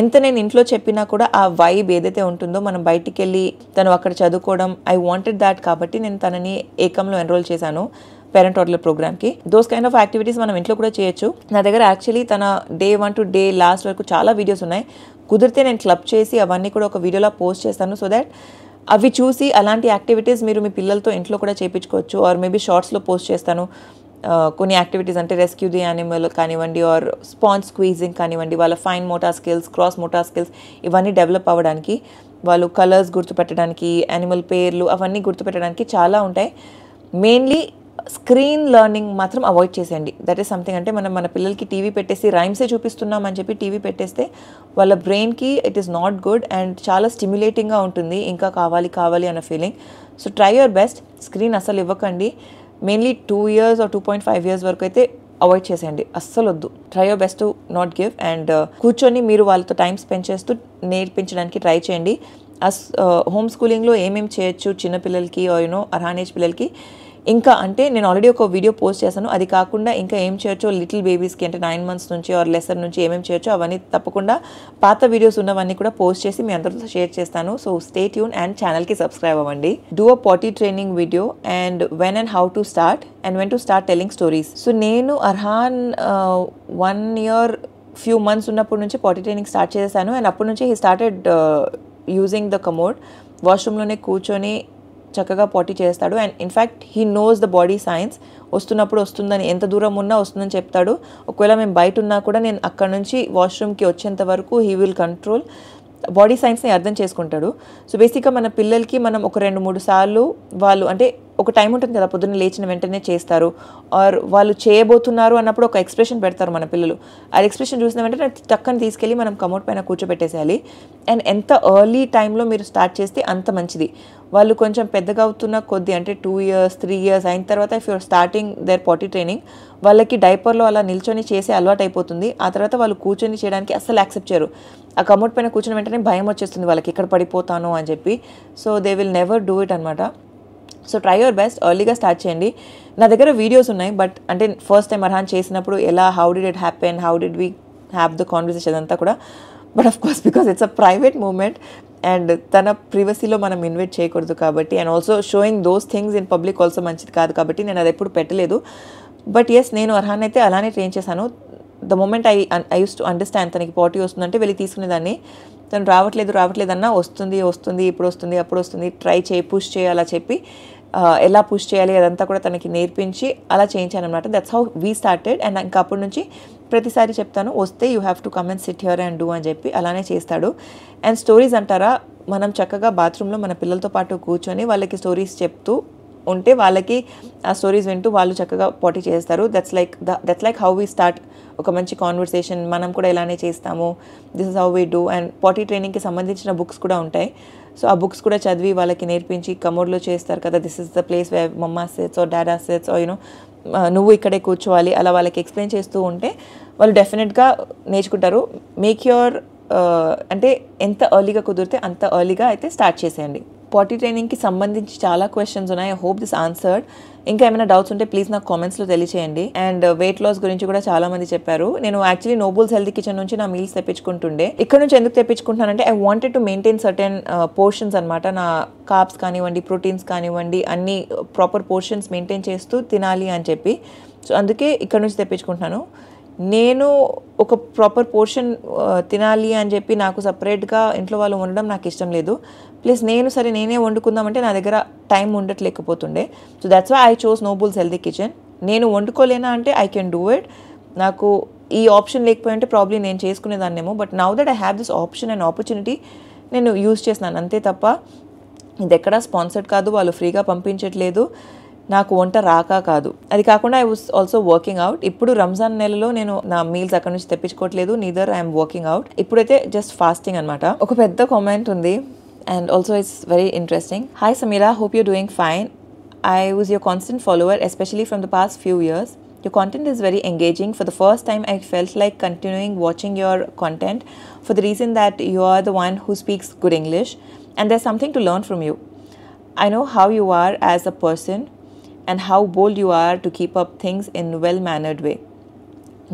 ఎంత నేను ఇంట్లో చెప్పినా కూడా ఆ వైబ్ ఏదైతే ఉంటుందో మనం బయటికి వెళ్ళి తను అక్కడ చదువుకోవడం, ఐ వాంటెడ్ దాట్. కాబట్టి నేను తనని ఏకంలో ఎన్రోల్ చేశాను. పేరెంట్ టాడ్లర్ ప్రోగ్రామ్కి. దోస్ కైండ్ ఆఫ్ యాక్టివిటీస్ మనం ఇంట్లో కూడా చేయొచ్చు. నా దగ్గర యాక్చువల్లీ తన డే 1 to డే లాస్ట్ వరకు చాలా వీడియోస్ ఉన్నాయి. కుదిరితే నేను క్లబ్ చేసి అవన్నీ కూడా ఒక వీడియోలా పోస్ట్ చేస్తాను. సో దట్ అవి చూసి అలాంటి యాక్టివిటీస్ మీరు మీ పిల్లలతో ఇంట్లో కూడా చేయించుకోవచ్చు. ఆర్ మేబీ షార్ట్స్లో పోస్ట్ చేస్తాను. కొన్ని యాక్టివిటీస్ అంటే రెస్క్యూ ది యానిమల్ కానివ్వండి, ఆర్ స్పాంజ్ స్క్వీజింగ్ కానివ్వండి, వాళ్ళ fine motor skills, cross motor skills ఇవన్నీ డెవలప్ అవ్వడానికి, వాళ్ళు కలర్స్ గుర్తుపెట్టడానికి, యానిమల్ పేర్లు అవన్నీ గుర్తుపెట్టడానికి చాలా ఉంటాయి. మెయిన్లీ స్క్రీన్ లెర్నింగ్ మాత్రం అవాయిడ్ చేసేయండి. That is something. అంటే మనం మన పిల్లలకి టీవీ పెట్టేసి రైమ్సే చూపిస్తున్నాం అని చెప్పి టీవీ పెట్టేస్తే వాళ్ళ బ్రెయిన్కి it is not good and చాలా స్టిమ్యులేటింగ్గా ఉంటుంది. ఇంకా కావాలి కావాలి అన్న feeling. So try your best. Screen అస్సలు ఇవ్వకండి. మెయిన్లీ 2 years or 2.5 years వరకు అయితే అవాయిడ్ చేసేయండి. అస్సలు వద్దు. Try your best to not give. And కూర్చొని మీరు వాళ్ళతో టైం స్పెండ్ చేస్తూ నేర్పించడానికి ట్రై చేయండి. హోమ్ స్కూలింగ్లో ఏమేమి చేయొచ్చు చిన్నపిల్లలకి ఆర్ అర్హాన్ ఏజ్ పిల్లలకి, ఇంకా అంటే నేను ఆల్రెడీ ఒక వీడియో పోస్ట్ చేశాను. అది కాకుండా ఇంకా ఏం చేయొచ్చో లిటిల్ బేబీస్కి అంటే 9 months నుంచి ఆర్ లెసర్ నుంచి ఏమేమి చేయొచ్చో అవన్నీ తప్పకుండా పాత వీడియోస్ ఉన్నవన్నీ కూడా పోస్ట్ చేసి మీ అందరితో షేర్ చేస్తాను. సో స్టే ట్యూన్ అండ్ ఛానల్కి సబ్స్క్రైబ్ అవ్వండి. Do a potty training video and when and how to start and when to start telling stories. So నేను అర్హాన్ 1 year few months ఉన్నప్పటి నుంచి పాటీ ట్రైనింగ్ స్టార్ట్ చేశాను. And అప్పటి నుంచి he started using the commode. వాష్రూమ్లోనే కూర్చొని చక్కగా పాటీ చేస్తాడు. And in fact he knows the body signs. వస్తున్నప్పుడు వస్తుందని, ఎంత దూరం ఉన్నా వస్తుందని చెప్తాడు. ఒకవేళ మేము బయట ఉన్నా కూడా నేను అక్కడ నుంచి వాష్రూమ్కి వచ్చేంత వరకు హీ విల్ కంట్రోల్. బాడీ సైన్స్ని అర్థం చేసుకుంటాడు. సో బేసిక్గా మన పిల్లలకి మనం ఒక 2-3 సార్లు వాళ్ళు అంటే ఒక టైం ఉంటుంది కదా, పొద్దున్న లేచిన వెంటనే చేస్తారు ఆర్ వాళ్ళు చేయబోతున్నారు అన్నప్పుడు ఒక ఎక్స్ప్రెషన్ పెడతారు మన పిల్లలు. ఆ ఎక్స్ప్రెషన్ చూసిన వెంటనే టక్కని తీసుకెళ్ళి మనం కమోడ్ పైన కూర్చోబెట్టేసేయాలి. అండ్ ఎంత ఎర్లీ టైంలో మీరు స్టార్ట్ చేస్తే అంత మంచిది. వాళ్ళు కొంచెం పెద్దగా అవుతున్న కొద్దీ అంటే 2 years 3 years అయిన తర్వాత if you're starting their potty training, వాళ్ళకి డైపర్లో అలా నిల్చొని చేసే అలవాటు అయిపోతుంది. ఆ తర్వాత వాళ్ళు కూర్చొని చేయడానికి అస్సలు యాక్సెప్ట్ చేయరు. ఆ కమోడ్ పైన కూర్చొని వెంటనే భయం వచ్చేస్తుంది వాళ్ళకి, ఎక్కడ పడిపోతాను అని చెప్పి. So they will never do it అనమాట. సో ట్రై యువర్ బెస్ట్, ఎర్లీగా స్టార్ట్ చేయండి. నా దగ్గర వీడియోస్ ఉన్నాయి, బట్ అంటే ఫస్ట్ టైం అర్హాన్ చేసినప్పుడు ఎలా, how did it happen, how did we have the conversation అంతా కూడా. But of course because it's a private moment and తన ప్రివసీలో మనం ఇన్వైట్ చేయకూడదు కాబట్టి, and also showing those things in public also మంచిది కాదు కాబట్టి నేను అది ఎప్పుడు పెట్టలేదు. బట్ ఎస్, నేను అర్హాన్ అయితే అలానే ట్రైన్ చేశాను. The moment I use to understand తనకి పాటీ వస్తుందంటే వెళ్ళి తీసుకునేదాన్ని. తను రావట్లేదు అన్నా వస్తుంది ఇప్పుడు వస్తుంది అప్పుడు వస్తుంది, ట్రై చేయి, పుష్ చేయి అలా చెప్పి ఎలా పుష్ చేయాలి అదంతా కూడా తనకి నేర్పించి అలా చేయించాను అనమాట. That's how we started. And ఇంకా అప్పటి నుంచి ప్రతిసారి చెప్తాను, వస్తే you have to come and SIT here and do అని చెప్పి అలానే చేస్తాడు. అండ్ స్టోరీస్ అంటారా, మనం చక్కగా బాత్రూంలో మన పిల్లలతో పాటు కూర్చొని వాళ్ళకి స్టోరీస్ చెప్తూ ఉంటే వాళ్ళకి ఆ స్టోరీస్ వింటూ వాళ్ళు చక్కగా పాటీ చేస్తారు. That's like how we start ఒక మంచి కాన్వర్సేషన్. మనం కూడా ఇలానే చేస్తాము, this is how we do. And పాటీ ట్రైనింగ్కి సంబంధించిన బుక్స్ కూడా ఉంటాయి. సో ఆ బుక్స్ కూడా చదివి వాళ్ళకి నేర్పించి కమోడ్లో చేస్తారు కదా, this is the place where మమ్మా సిట్స్ ఆర్ డాడా సిట్స్ ఆర్ నువ్వు ఇక్కడే కూర్చోవాలి, అలా వాళ్ళకి ఎక్స్ప్లెయిన్ చేస్తూ ఉంటే వాళ్ళు డెఫినెట్గా నేర్చుకుంటారు. మేక్ యూర్ అంటే ఎంత ఎర్లీగా కుదిరితే అంత ఎర్లీగా అయితే స్టార్ట్ చేసేయండి. పాటీ ట్రైనింగ్కి సంబంధించి చాలా క్వశ్చన్స్ ఉన్నాయి. I hope this answered. ఇంకా ఏమైనా డౌట్స్ ఉంటే ప్లీజ్ నాకు కామెంట్స్లో తెలియచేయండి. అండ్ వెయిట్ లాస్ గురించి కూడా చాలా మంది చెప్పారు. నేను యాక్చువల్లీ నోబుల్స్ హెల్తీ కిచెన్ నుంచి నా మీల్స్ తెప్పించుకుంటుండే. ఇక్కడ నుంచి ఎందుకు తెప్పించుకుంటున్నానంటే I wanted to maintain certain portions అనమాట. నా కార్బ్స్ కానివ్వండి, ప్రోటీన్స్ కానివ్వండి, అన్ని ప్రాపర్ పోర్షన్స్ మెయింటైన్ చేస్తూ తినాలి అని చెప్పి. సో అందుకే ఇక్కడ నుంచి తెప్పించుకుంటున్నాను. నేను ఒక ప్రాపర్ పోర్షన్ తినాలి అని చెప్పి నాకు సపరేట్గా ఇంట్లో వాళ్ళు వండడం నాకు ఇష్టం లేదు. ప్లస్ నేనే వండుకుందామంటే నా దగ్గర టైం ఉండట్లేకపోతుండే. So that's why I chose Noble's Healthy Kitchen. నేను వండుకోలేనా అంటే ఐ కెన్ డూ ఇట్. నాకు ఈ ఆప్షన్ లేకపోయి అంటే ప్రాబ్లీ నేను చేసుకునేదాన్నేమో. But now that I have this option and opportunity నేను యూజ్ చేస్తున్నాను అంతే తప్ప ఇది ఎక్కడా స్పాన్సర్డ్ కాదు, వాళ్ళు ఫ్రీగా పంపించట్లేదు, నాకు వంట రాక కాదు. అది కాకుండా I was also working out. ఇప్పుడు రంజాన్ నెలలో నేను నా మీల్స్ అక్కడ నుంచి తెప్పించుకోవట్లేదు, నీదర్ ఐఎమ్ వర్కింగ్ అవుట్. ఇప్పుడైతే జస్ట్ ఫాస్టింగ్ అనమాట. ఒక పెద్ద కామెంట్ ఉంది and also it's very interesting. Hi Samira, hope you're doing fine. I was your constant follower, especially from the past few years. Your content is very engaging. For the first time I felt like continuing watching your content for the reason that you are the one who speaks good English and there's something to learn from you. I know how you are as a person and how bold you are to keep up things in well-mannered way.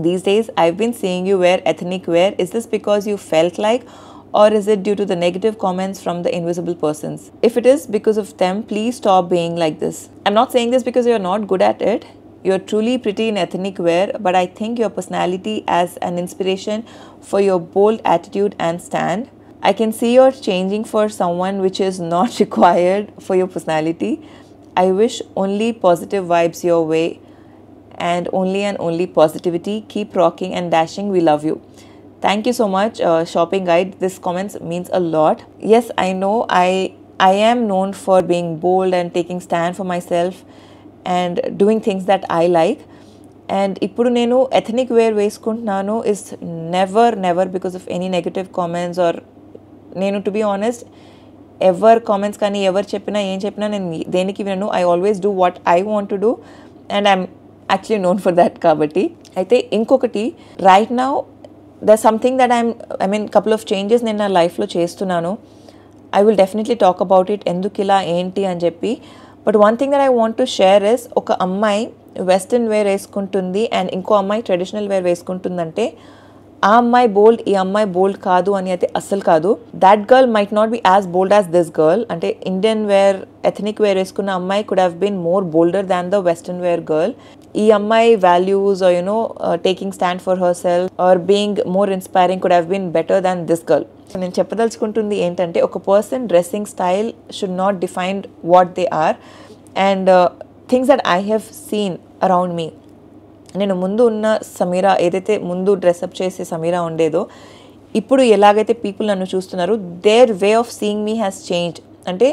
These days I've been seeing you wear ethnic wear. Is this because you felt like or is it due to the negative comments from the invisible persons? If it is because of them, please stop being like this. I'm not saying this because you're not good at it. You're truly pretty in ethnic wear, but I think your personality as an inspiration for your bold attitude and stand. I can see you're changing for someone which is not required for your personality. I wish only positive vibes your way and only positivity. Keep rocking and dashing. We love you. Thank you so much, shopping guide. This comments means a lot. Yes, I know I am known for being bold and taking stand for myself and doing things that I like. And ఇప్పుడు నేను ethnic wear వేసుకుంటున్నాను is never because of any negative comments or నేను to be honest ever comments కానీ ఎవరు చెప్పినా ఏం చెప్పినా నేను దేనికి వినను. I always do what I want to do and I'm actually known for that కాబట్టి. అయితే ఇంకొకటి right now there's something that couple of changes నేను నా లైఫ్లో చేస్తున్నాను. I will definitely talk about it ఎందుకు ఇలా ఏంటి అని చెప్పి. But one thing that I want to share is ఒక అమ్మాయి వెస్ట్రన్ వేర్ వేసుకుంటుంది అండ్ ఇంకో అమ్మాయి ట్రెడిషనల్ వేర్ వేసుకుంటుందంటే ఆ అమ్మాయి బోల్డ్ ఈ అమ్మాయి బోల్డ్ కాదు అని అయితే అస్సలు కాదు. That girl might not be as bold as this girl. అంటే ఇండియన్ వేర్ ఎథనిక్ వేర్ వేసుకున్న అమ్మాయి could have been more bolder than the western wear girl. ఈ అమ్మాయి values or taking stand for her self or being more inspiring could have been better than this girl. నేను చెప్పదలుచుకుంటుంది ఏంటంటే ఒక person dressing style should not define what they are and things that I have scene around me. నేను ముందు ఉన్న సమీరా ఏదైతే ముందు dress up చేసే సమీరా ఉండేదో ఇప్పుడు ఎలాగైతే పీపుల్ నన్ను చూస్తున్నారు their way of seeing me has changed. అంటే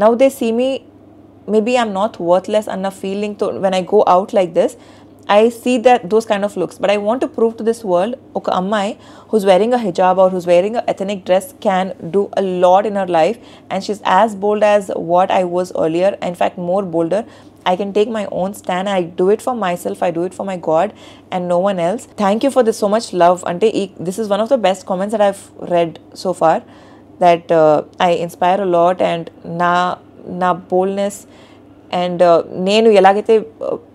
now they see me maybe I'm not worthless అన్న ఫీలింగ్తో when I go out like this I see that those kind of looks, but I want to prove to this world oka ammai who's wearing a hijab or who's wearing a ethnic dress can do a lot in her life and she's as bold as what I was earlier, in fact more bolder. I can take my own stand. I do it for myself, I do it for my God and no one else. Thank you for this so much love. Ante this is one of the best comments that I've read so far, that I inspire a lot and na boldness and నేను ఎలాగైతే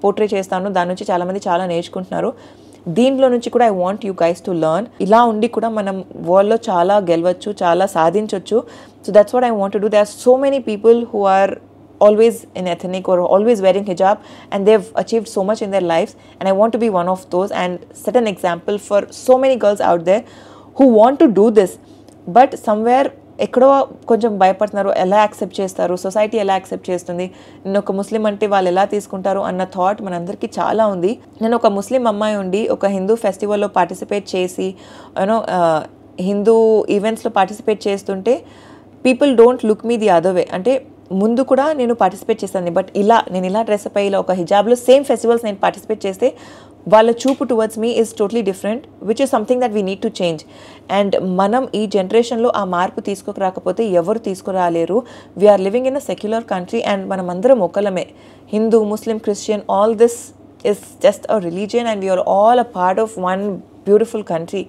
portray చేస్తానో దాని నుంచి చాలామంది చాలా నేర్చుకుంటున్నారు. దీంట్లో నుంచి కూడా I want you guys to learn. ఇలా ఉండి కూడా మనం వరల్డ్లో చాలా గెలవచ్చు, చాలా సాధించవచ్చు. So that's what I want to do. There are so many people who are always in ethnic or always wearing hijab and they've achieved so much in their lives and I want to be one of those and set an example for so many girls out there who want to do this but somewhere ఎక్కడో కొంచెం భయపడుతున్నారు. ఎలా accept చేస్తారు, society ఎలా accept చేస్తుంది, నేను ఒక ముస్లిం అంటే వాళ్ళు ఎలా తీసుకుంటారు అన్న థాట్ మనందరికీ చాలా ఉంది. నేను ఒక ముస్లిం అమ్మాయి ఉండి ఒక హిందూ ఫెస్టివల్లో పార్టిసిపేట్ చేసి హిందూ ఈవెంట్స్లో పార్టిసిపేట్ చేస్తుంటే people don't look me the other way. అంటే ముందు కూడా నేను పార్టిసిపేట్ చేస్తాను బట్ నేను ఇలా డ్రెస్అప్ అయ్యి ఇలా ఒక హిజాబ్లో సేమ్ ఫెస్టివల్స్ నేను పార్టిసిపేట్ చేస్తే వాళ్ళ చూపు towards me is totally different which is something that we need to change. And మనం ఈ జనరేషన్లో ఆ మార్పు తీసుకురాకపోతే ఎవరు తీసుకురాలేరు. We are living in a secular country and మనం అందరం ఒకలమే. Hindu, Muslim, Christian, all this is just a religion and we are all a part of one beautiful country.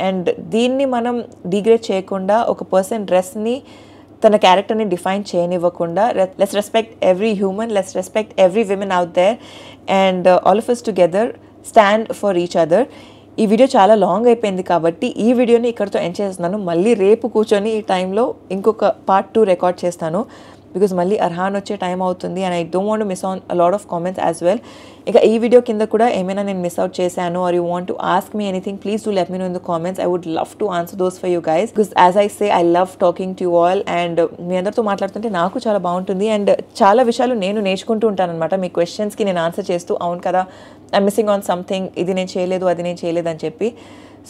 And దీన్ని మనం డిగ్రేడ్ చేయకుండా ఒక పర్సన్ డ్రెస్ని తన క్యారెక్టర్ని డిఫైన్ చేయనివ్వకుండా let's respect every human, let's respect every women out there and all of us together stand for each other. ఈ video చాలా long అయిపోయింది కాబట్టి ఈ వీడియోని ఇక్కడితో ఎండ్ చేస్తున్నాను. మళ్ళీ రేపు కూర్చొని ఈ టైంలో ఇంకొక పార్ట్ 2 రికార్డ్ చేస్తాను బికాజ్ మళ్ళీ అర్హాన్ వచ్చే టైం అవుతుంది and I don't want to miss on a lot of comments as well. ఇక ఈ వీడియో కింద కూడా ఏమైనా నేను మిస్ అవుట్ చేశాను or you want to ask me anything please do let me know in the comments. I would love to answer those for you guys because as I say I love talking to you all and మీ అందరితో మాట్లాడుతుంటే నాకు చాలా బాగుంటుంది and చాలా విషయాలు నేను నేర్చుకుంటూ ఉంటాను అనమాట. మీ క్వశ్చన్స్కి నేను ఆన్సర్ చేస్తూ అవును కదా ఐ మిస్సింగ్ ఆన్ సంథింగ్, ఇది నేను చేయలేదు అది నేను చేయలేదు అని చెప్పి.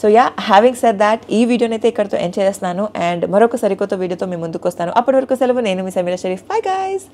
So yeah, having said that ఈ వీడియోని అయితే ఇక్కడితో ఎండ్ చేస్తున్నాను అండ్ మరొక సరికొత్త వీడియోతో మీ ముందుకు వస్తాను. అప్పటి వరకు సెలవు. నేను మీ సమీరా షరీఫ్. Bye guys.